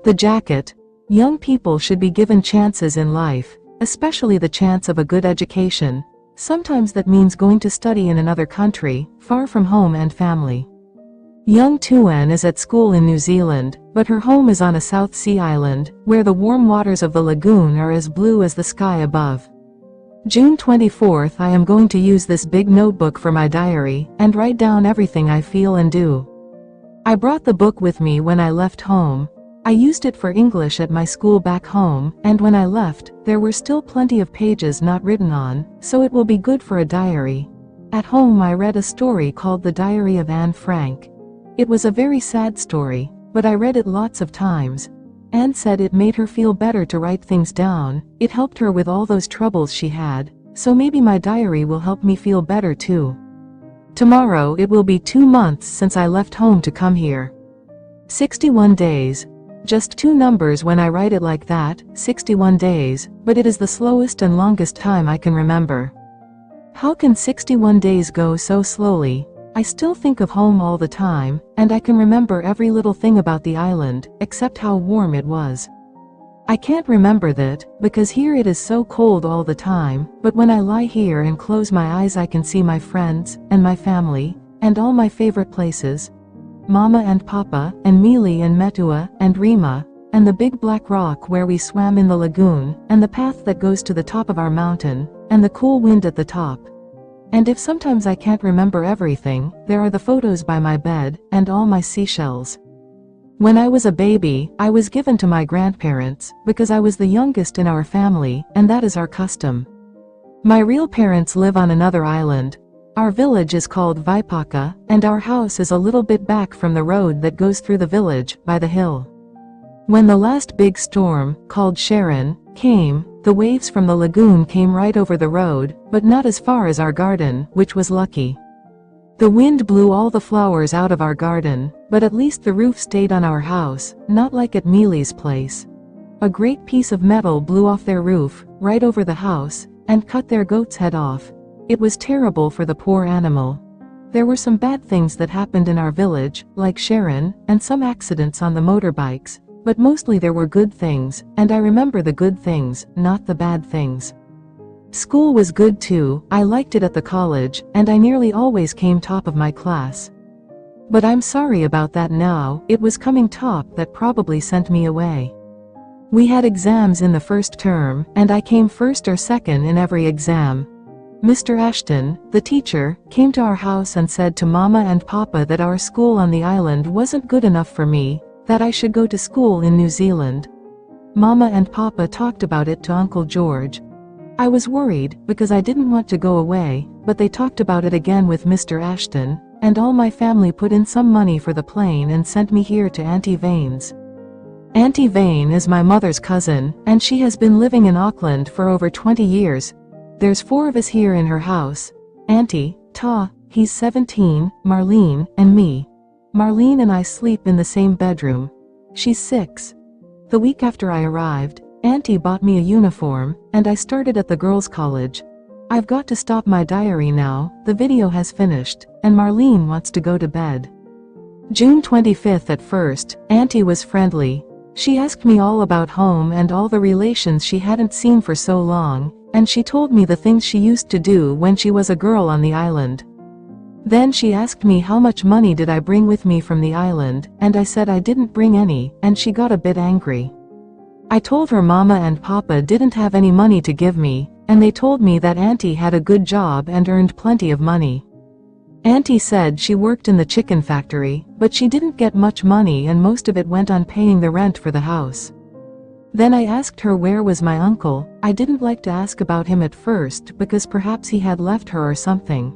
The jacket. Young people should be given chances in life, especially the chance of a good education. Sometimes that means going to study in another country, far from home and family. Young Tuan is at school in New Zealand, but her home is on a South Sea island, where the warm waters of the lagoon are as blue as the sky above. June 24th, I am going to use this big notebook for my diary, and write down everything I feel and do. I brought the book with me when I left home. I used it for English at my school back home, and when I left, there were still plenty of pages not written on, so it will be good for a diary. At home I read a story called The Diary of Anne Frank. It was a very sad story, but I read it lots of times. Anne said it made her feel better to write things down, it helped her with all those troubles she had, so maybe my diary will help me feel better too. Tomorrow it will be 2 months since I left home to come here. 61 days. Just two numbers when I write it like that, 61 days, but it is the slowest and longest time I can remember. How can 61 days go so slowly? I still think of home all the time, and I can remember every little thing about the island, except how warm it was. I can't remember that, because here it is so cold all the time, but when I lie here and close my eyes I can see my friends, and my family, and all my favorite places. Mama and Papa, and Mili and Metua, and Rima, and the big black rock where we swam in the lagoon, and the path that goes to the top of our mountain, and the cool wind at the top. And if sometimes I can't remember everything, there are the photos by my bed, and all my seashells. When I was a baby, I was given to my grandparents, because I was the youngest in our family, and that is our custom. My real parents live on another island. Our village is called Vaipaka, and our house is a little bit back from the road that goes through the village, by the hill. When the last big storm, called Sharon, came, the waves from the lagoon came right over the road, but not as far as our garden, which was lucky. The wind blew all the flowers out of our garden, but at least the roof stayed on our house, not like at Mili's place. A great piece of metal blew off their roof, right over the house, and cut their goat's head off. It was terrible for the poor animal. There were some bad things that happened in our village, like Sharon, and some accidents on the motorbikes, but mostly there were good things, and I remember the good things, not the bad things. School was good too, I liked it at the college, and I nearly always came top of my class. But I'm sorry about that now, it was coming top that probably sent me away. We had exams in the first term, and I came first or second in every exam. Mr. Ashton, the teacher, came to our house and said to Mama and Papa that our school on the island wasn't good enough for me, that I should go to school in New Zealand. Mama and Papa talked about it to Uncle George. I was worried, because I didn't want to go away, but they talked about it again with Mr. Ashton, and all my family put in some money for the plane and sent me here to Auntie Vane's. Auntie Vane is my mother's cousin, and she has been living in Auckland for over 20 years. There's 4 of us here in her house. Auntie, Ta, he's 17, Marlene, and me. Marlene and I sleep in the same bedroom. She's 6. The week after I arrived, Auntie bought me a uniform, and I started at the girls' college. I've got to stop my diary now, the video has finished, and Marlene wants to go to bed. June 25th. At first, Auntie was friendly. She asked me all about home and all the relations she hadn't seen for so long, and she told me the things she used to do when she was a girl on the island. Then she asked me how much money did I bring with me from the island, and I said I didn't bring any, and she got a bit angry. I told her Mama and Papa didn't have any money to give me, and they told me that Auntie had a good job and earned plenty of money. Auntie said she worked in the chicken factory, but she didn't get much money and most of it went on paying the rent for the house. Then I asked her where was my uncle. I didn't like to ask about him at first because perhaps he had left her or something.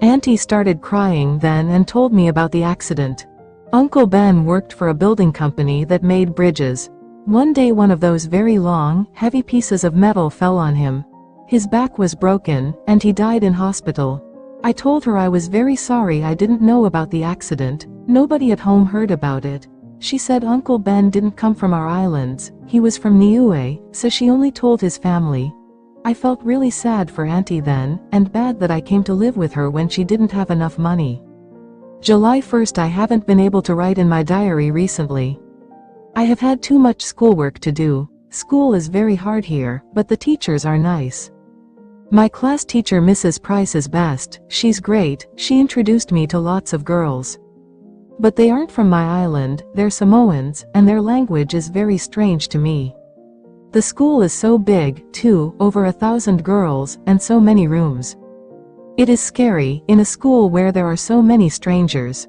Auntie started crying then and told me about the accident. Uncle Ben worked for a building company that made bridges. One day one of those very long, heavy pieces of metal fell on him. His back was broken, and he died in hospital. I told her I was very sorry I didn't know about the accident, nobody at home heard about it. She said Uncle Ben didn't come from our islands, he was from Niue, so she only told his family. I felt really sad for Auntie then, and bad that I came to live with her when she didn't have enough money. July 1st. I haven't been able to write in my diary recently. I have had too much schoolwork to do. School is very hard here, but the teachers are nice. My class teacher Mrs. Price is best, she's great, she introduced me to lots of girls. But they aren't from my island, they're Samoans, and their language is very strange to me. The school is so big, too, over 1,000 girls, and so many rooms. It is scary, in a school where there are so many strangers.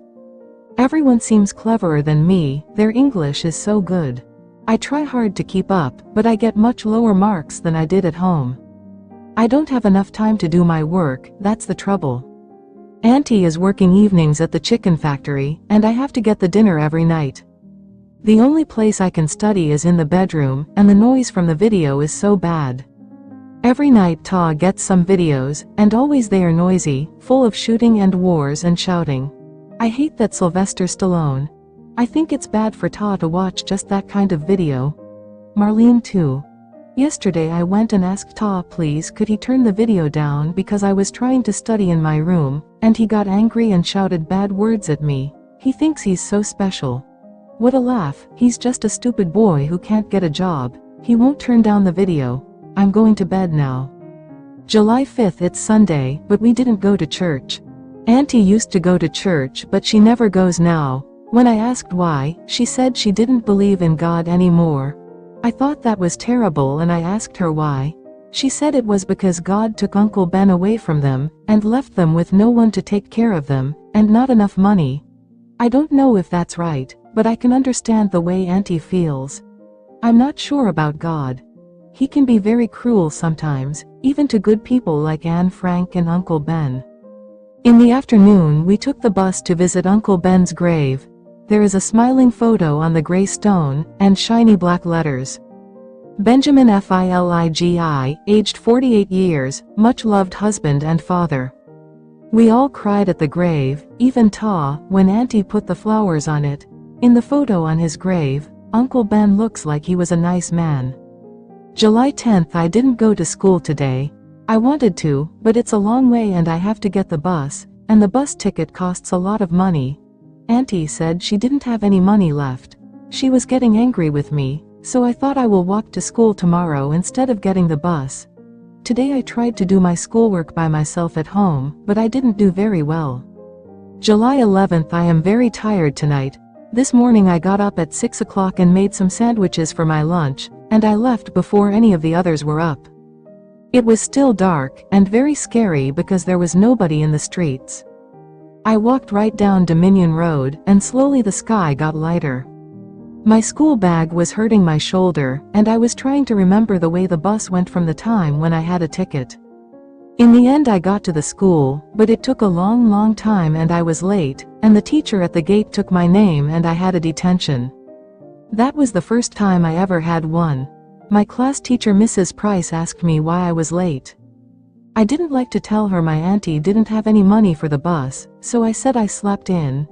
Everyone seems cleverer than me, their English is so good. I try hard to keep up, but I get much lower marks than I did at home. I don't have enough time to do my work, that's the trouble. Auntie is working evenings at the chicken factory, and I have to get the dinner every night. The only place I can study is in the bedroom, and the noise from the video is so bad. Every night Ta gets some videos, and always they are noisy, full of shooting and wars and shouting. I hate that Sylvester Stallone. I think it's bad for Ta to watch just that kind of video. Marlene too. Yesterday I went and asked Ta please could he turn the video down because I was trying to study in my room, and he got angry and shouted bad words at me. He thinks he's so special. What a laugh, he's just a stupid boy who can't get a job. He won't turn down the video. I'm going to bed now. July 5th, it's Sunday, but we didn't go to church. Auntie used to go to church but she never goes now. When I asked why, she said she didn't believe in God anymore. I thought that was terrible and I asked her why. She said it was because God took Uncle Ben away from them, and left them with no one to take care of them, and not enough money. I don't know if that's right, but I can understand the way Auntie feels. I'm not sure about God. He can be very cruel sometimes, even to good people like Anne Frank and Uncle Ben. In the afternoon we took the bus to visit Uncle Ben's grave. There is a smiling photo on the gray stone, and shiny black letters. Benjamin Filigi, aged 48 years, much loved husband and father. We all cried at the grave, even Ta, when Auntie put the flowers on it. In the photo on his grave, Uncle Ben looks like he was a nice man. July 10th, I didn't go to school today. I wanted to, but it's a long way and I have to get the bus, and the bus ticket costs a lot of money. Auntie said she didn't have any money left. She was getting angry with me, so I thought I will walk to school tomorrow instead of getting the bus. Today I tried to do my schoolwork by myself at home, but I didn't do very well. July 11th, I am very tired tonight. This morning I got up at 6 o'clock and made some sandwiches for my lunch, and I left before any of the others were up. It was still dark, and very scary because there was nobody in the streets. I walked right down Dominion Road, and slowly the sky got lighter. My school bag was hurting my shoulder, and I was trying to remember the way the bus went from the time when I had a ticket. In the end I got to the school, but it took a long time and I was late, and the teacher at the gate took my name and I had a detention. That was the first time I ever had one. My class teacher Mrs. Price asked me why I was late. I didn't like to tell her my auntie didn't have any money for the bus, so I said I slept in.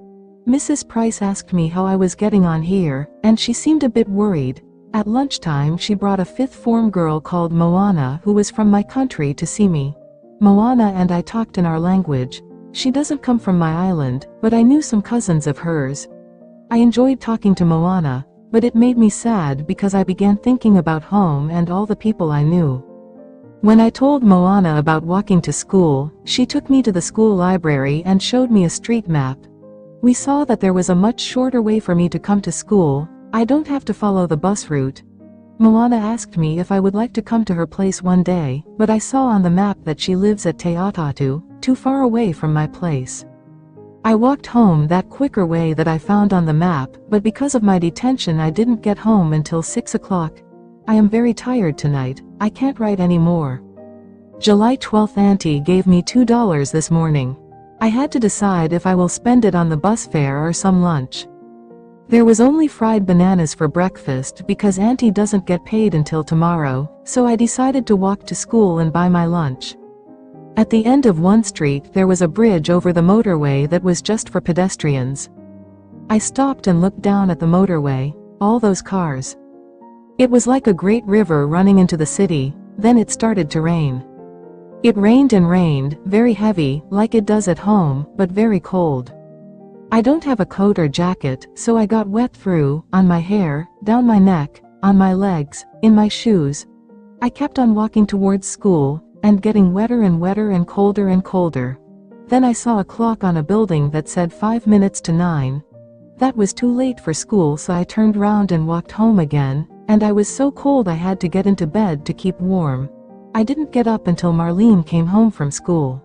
Mrs. Price asked me how I was getting on here, and she seemed a bit worried. At lunchtime she brought a fifth form girl called Moana who was from my country to see me. Moana and I talked in our language. She doesn't come from my island, but I knew some cousins of hers. I enjoyed talking to Moana, but it made me sad because I began thinking about home and all the people I knew. When I told Moana about walking to school, she took me to the school library and showed me a street map. We saw that there was a much shorter way for me to come to school. I don't have to follow the bus route. Moana asked me if I would like to come to her place one day, but I saw on the map that she lives at Te Atatu, too far away from my place. I walked home that quicker way that I found on the map, but because of my detention I didn't get home until 6 o'clock. I am very tired tonight, I can't write anymore. July 12th, Auntie gave me $2 this morning. I had to decide if I will spend it on the bus fare or some lunch. There was only fried bananas for breakfast because Auntie doesn't get paid until tomorrow, so I decided to walk to school and buy my lunch. At the end of one street there was a bridge over the motorway that was just for pedestrians. I stopped and looked down at the motorway, all those cars. It was like a great river running into the city. Then it started to rain. It rained and rained, very heavy, like it does at home, but very cold. I don't have a coat or jacket, so I got wet through, on my hair, down my neck, on my legs, in my shoes. I kept on walking towards school, and getting wetter and wetter and colder. Then I saw a clock on a building that said 5 minutes to 9. That was too late for school, so I turned round and walked home again, and I was so cold I had to get into bed to keep warm. I didn't get up until Marlene came home from school.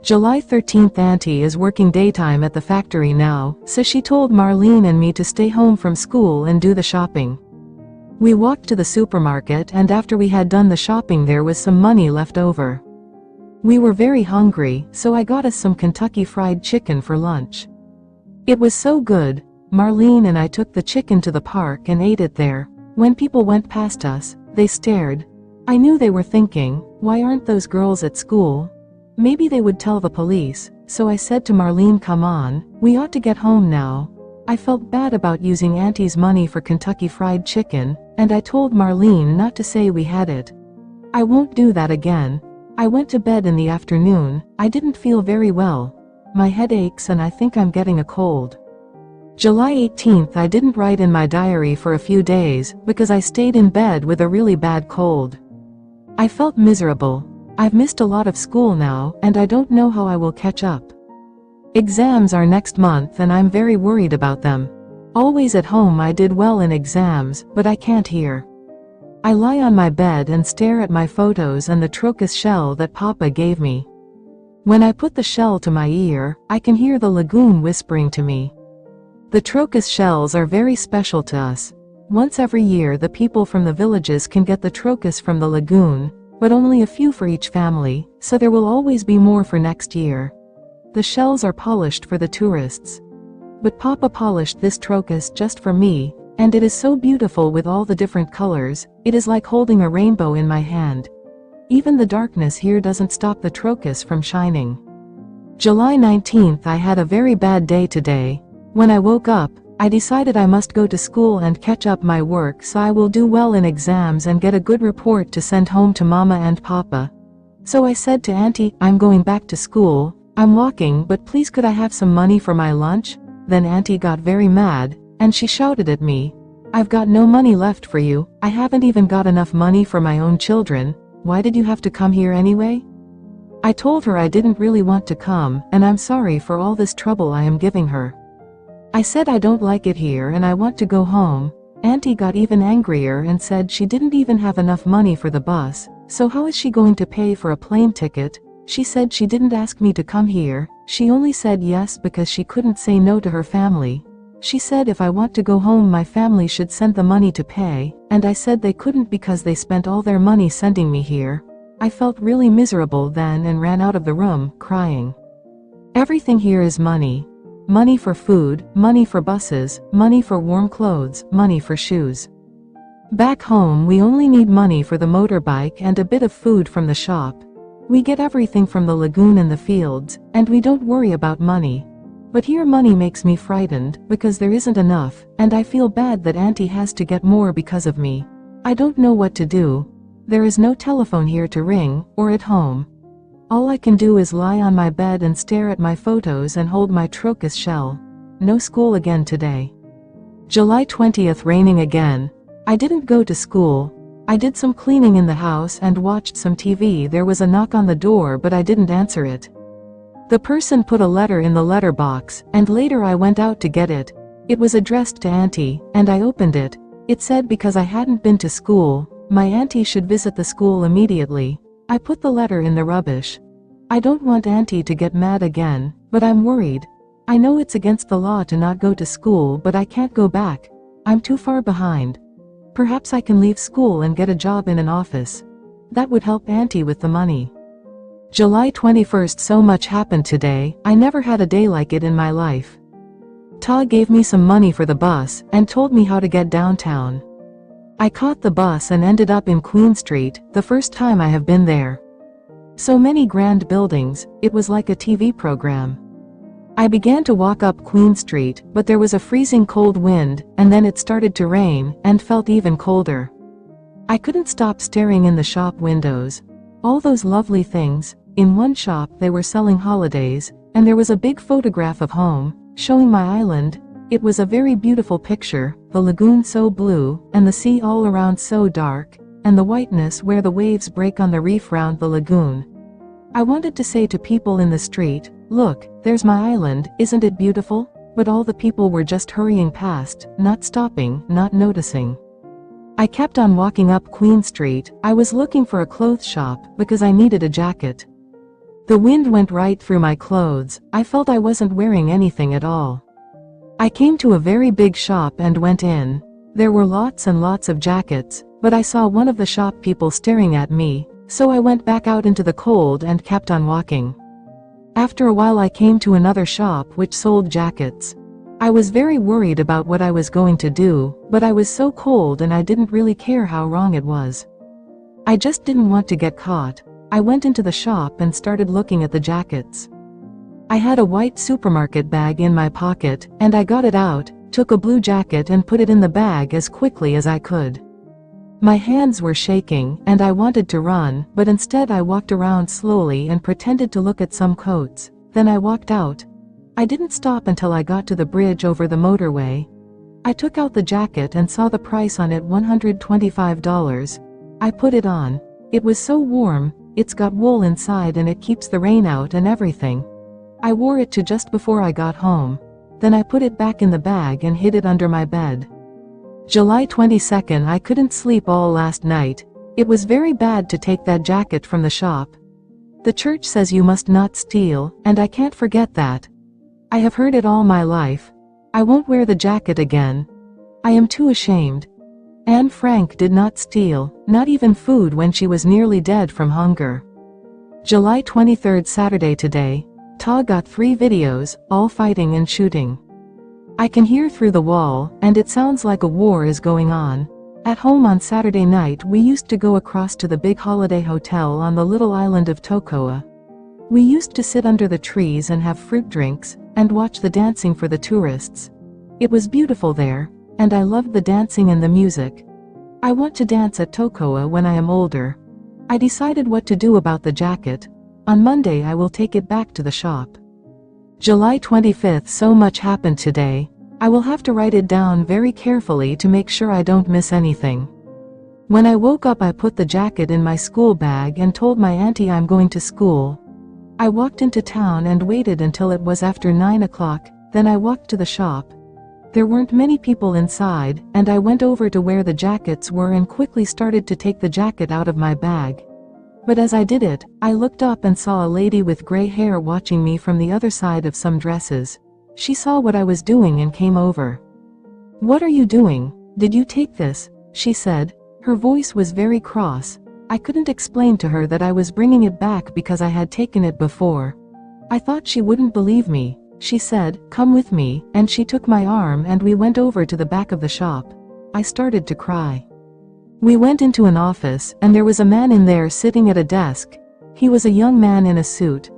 July 13th. Auntie is working daytime at the factory now, so she told Marlene and me to stay home from school and do the shopping. We walked to the supermarket, and after we had done the shopping there was some money left over. We were very hungry, so I got us some Kentucky Fried Chicken for lunch. It was so good. Marlene and I took the chicken to the park and ate it there. When people went past us, they stared. I knew they were thinking, why aren't those girls at school? Maybe they would tell the police, so I said to Marlene, come on, we ought to get home now. I felt bad about using Auntie's money for Kentucky Fried Chicken, and I told Marlene not to say we had it. I won't do that again. I went to bed in the afternoon. I didn't feel very well. My head aches and I think I'm getting a cold. July 18th. I didn't write in my diary for a few days because I stayed in bed with a really bad cold. I felt miserable. I've missed a lot of school now, and I don't know how I will catch up. Exams are next month and I'm very worried about them. Always at home I did well in exams, but I can't hear. I lie on my bed and stare at my photos and the Trocus shell that Papa gave me. When I put the shell to my ear, I can hear the lagoon whispering to me. The Trocus shells are very special to us. Once every year the people from the villages can get the Trocus from the lagoon, but only a few for each family, so there will always be more for next year. The shells are polished for the tourists. But Papa polished this Trocus just for me, and it is so beautiful with all the different colors. It is like holding a rainbow in my hand. Even the darkness here doesn't stop the Trocus from shining. July 19th. I had a very bad day today. When I woke up, I decided I must go to school and catch up my work so I will do well in exams and get a good report to send home to Mama and Papa. So I said to Auntie, I'm going back to school. I'm walking, but please could I have some money for my lunch? Then Auntie got very mad, and she shouted at me. I've got no money left for you. I haven't even got enough money for my own children. Why did you have to come here anyway? I told her I didn't really want to come, and I'm sorry for all this trouble I am giving her. I said I don't like it here and I want to go home. Auntie got even angrier and said she didn't even have enough money for the bus, so how is she going to pay for a plane ticket? She said she didn't ask me to come here, she only said yes because she couldn't say no to her family. She said if I want to go home my family should send the money to pay, and I said they couldn't because they spent all their money sending me here. I felt really miserable then and ran out of the room, crying. Everything here is money. Money for food, money for buses, money for warm clothes, money for shoes. Back home we only need money for the motorbike and a bit of food from the shop. We get everything from the lagoon and the fields, and we don't worry about money. But here money makes me frightened, because there isn't enough, and I feel bad that Auntie has to get more because of me. I don't know what to do. There is no telephone here to ring, or at home. All I can do is lie on my bed and stare at my photos and hold my Trocus shell. No school again today. July 20th. Raining again. I didn't go to school. I did some cleaning in the house and watched some TV. There was a knock on the door but I didn't answer it. The person put a letter in the letter box, and later I went out to get it. It was addressed to Auntie, and I opened it. It said because I hadn't been to school, my auntie should visit the school immediately. I put the letter in the rubbish. I don't want Auntie to get mad again, but I'm worried. I know it's against the law to not go to school, but I can't go back. I'm too far behind. Perhaps I can leave school and get a job in an office. That would help Auntie with the money. July 21st. So much happened today. I never had a day like it in my life. Ta gave me some money for the bus and told me how to get downtown. I caught the bus and ended up in Queen Street, the first time I have been there. So many grand buildings, it was like a TV program. I began to walk up Queen Street, but there was a freezing cold wind, and then it started to rain, and felt even colder. I couldn't stop staring in the shop windows. All those lovely things. In one shop they were selling holidays, and there was a big photograph of home, showing my island. It was a very beautiful picture, the lagoon so blue, and the sea all around so dark, and the whiteness where the waves break on the reef round the lagoon. I wanted to say to people in the street, "Look, there's my island, isn't it beautiful?" But all the people were just hurrying past, not stopping, not noticing. I kept on walking up Queen Street. I was looking for a clothes shop because I needed a jacket. The wind went right through my clothes. I felt I wasn't wearing anything at all. I came to a very big shop and went in. There were lots and lots of jackets, but I saw one of the shop people staring at me, so I went back out into the cold and kept on walking. After a while I came to another shop which sold jackets. I was very worried about what I was going to do, but I was so cold and I didn't really care how wrong it was. I just didn't want to get caught. I went into the shop and started looking at the jackets. I had a white supermarket bag in my pocket, and I got it out, took a blue jacket and put it in the bag as quickly as I could. My hands were shaking, and I wanted to run, but instead I walked around slowly and pretended to look at some coats. Then I walked out. I didn't stop until I got to the bridge over the motorway. I took out the jacket and saw the price on it, $125. I put it on. It was so warm, it's got wool inside and it keeps the rain out and everything. I wore it to just before I got home. Then I put it back in the bag and hid it under my bed. July 22nd. I couldn't sleep all last night. It was very bad to take that jacket from the shop. The church says you must not steal, and I can't forget that. I have heard it all my life. I won't wear the jacket again. I am too ashamed. Anne Frank did not steal, not even food, when she was nearly dead from hunger. July 23rd. Saturday. Today, Ta got 3 videos, all fighting and shooting. I can hear through the wall, and it sounds like a war is going on. At home on Saturday night we used to go across to the big holiday hotel on the little island of Tocoa. We used to sit under the trees and have fruit drinks, and watch the dancing for the tourists. It was beautiful there, and I loved the dancing and the music. I want to dance at Tocoa when I am older. I decided what to do about the jacket. On Monday I will take it back to the shop. July 25th. So much happened today. I will have to write it down very carefully to make sure I don't miss anything. When I woke up I put the jacket in my school bag and told my auntie I'm going to school. I walked into town and waited until it was after 9 o'clock, then I walked to the shop. There weren't many people inside, and I went over to where the jackets were and quickly started to take the jacket out of my bag. But as I did it, I looked up and saw a lady with gray hair watching me from the other side of some dresses. She saw what I was doing and came over. "What are you doing? Did you take this?" she said. Her voice was very cross. I couldn't explain to her that I was bringing it back because I had taken it before. I thought she wouldn't believe me. She said, "Come with me," and she took my arm and we went over to the back of the shop. I started to cry. We went into an office, and there was a man in there sitting at a desk. He was a young man in a suit.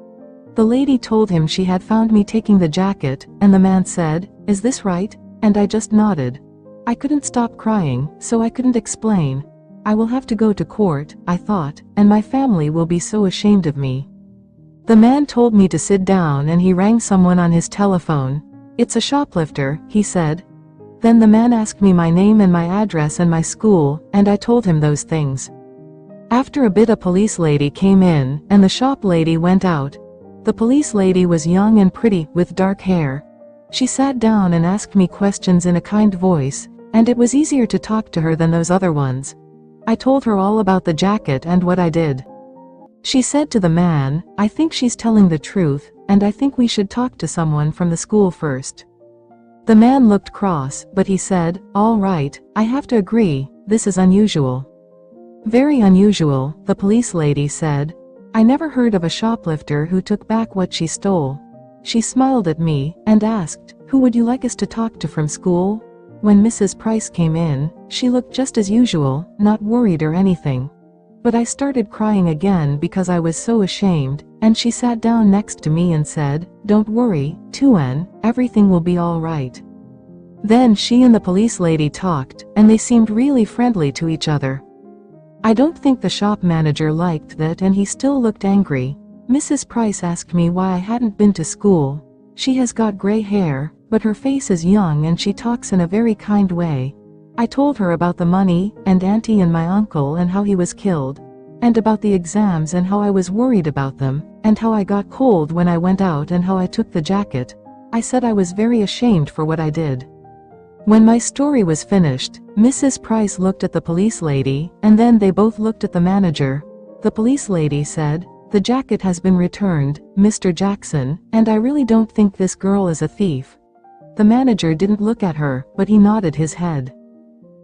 The lady told him she had found me taking the jacket, and the man said, "Is this right?" And I just nodded. I couldn't stop crying, so I couldn't explain. I will have to go to court, I thought, and my family will be so ashamed of me. The man told me to sit down and he rang someone on his telephone. "It's a shoplifter," he said. Then the man asked me my name and my address and my school, and I told him those things. After a bit a police lady came in, and the shop lady went out. The police lady was young and pretty, with dark hair. She sat down and asked me questions in a kind voice, and it was easier to talk to her than those other ones. I told her all about the jacket and what I did. She said to the man, "I think she's telling the truth, and I think we should talk to someone from the school first." The man looked cross, but he said, "All right, I have to agree, this is unusual." "Very unusual," the police lady said. "I never heard of a shoplifter who took back what she stole." She smiled at me, and asked, "Who would you like us to talk to from school?" When Mrs. Price came in, she looked just as usual, not worried or anything. But I started crying again because I was so ashamed, and she sat down next to me and said, "Don't worry, Tuan, everything will be all right." Then she and the police lady talked, and they seemed really friendly to each other. I don't think the shop manager liked that, and he still looked angry. Mrs. Price asked me why I hadn't been to school. She has got gray hair, but her face is young and she talks in a very kind way. I told her about the money, and Auntie and my uncle and how he was killed, and about the exams and how I was worried about them, and how I got cold when I went out and how I took the jacket. I said I was very ashamed for what I did. When my story was finished, Mrs. Price looked at the police lady, and then they both looked at the manager. The police lady said, "The jacket has been returned, Mr. Jackson, and I really don't think this girl is a thief." The manager didn't look at her, but he nodded his head.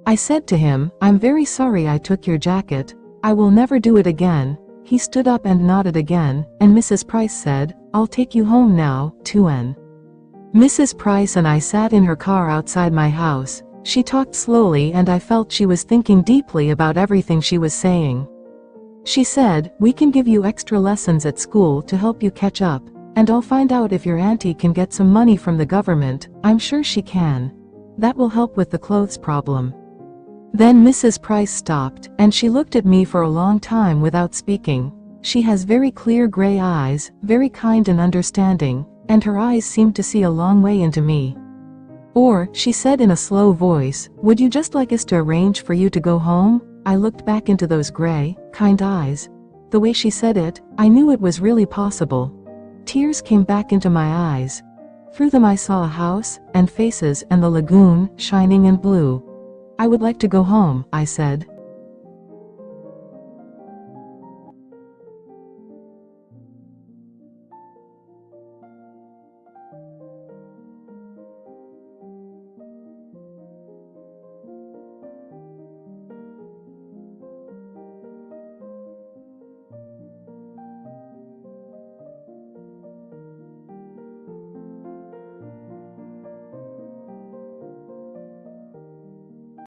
I said to him, "I'm very sorry I took your jacket. I will never do it again." He stood up and nodded again, and Mrs. Price said, "I'll take you home now, Tuan." Mrs. Price and I sat in her car outside my house. She talked slowly and I felt she was thinking deeply about everything she was saying. She said, "We can give you extra lessons at school to help you catch up, and I'll find out if your auntie can get some money from the government. I'm sure she can. That will help with the clothes problem." Then Mrs. Price stopped, and she looked at me for a long time without speaking. She has very clear gray eyes, very kind and understanding, and her eyes seemed to see a long way into me. "Or," she said in a slow voice, "would you just like us to arrange for you to go home?" I looked back into those gray, kind eyes. The way she said it, I knew it was really possible. Tears came back into my eyes. Through them I saw a house, and faces, and the lagoon, shining and blue. "I would like to go home," I said.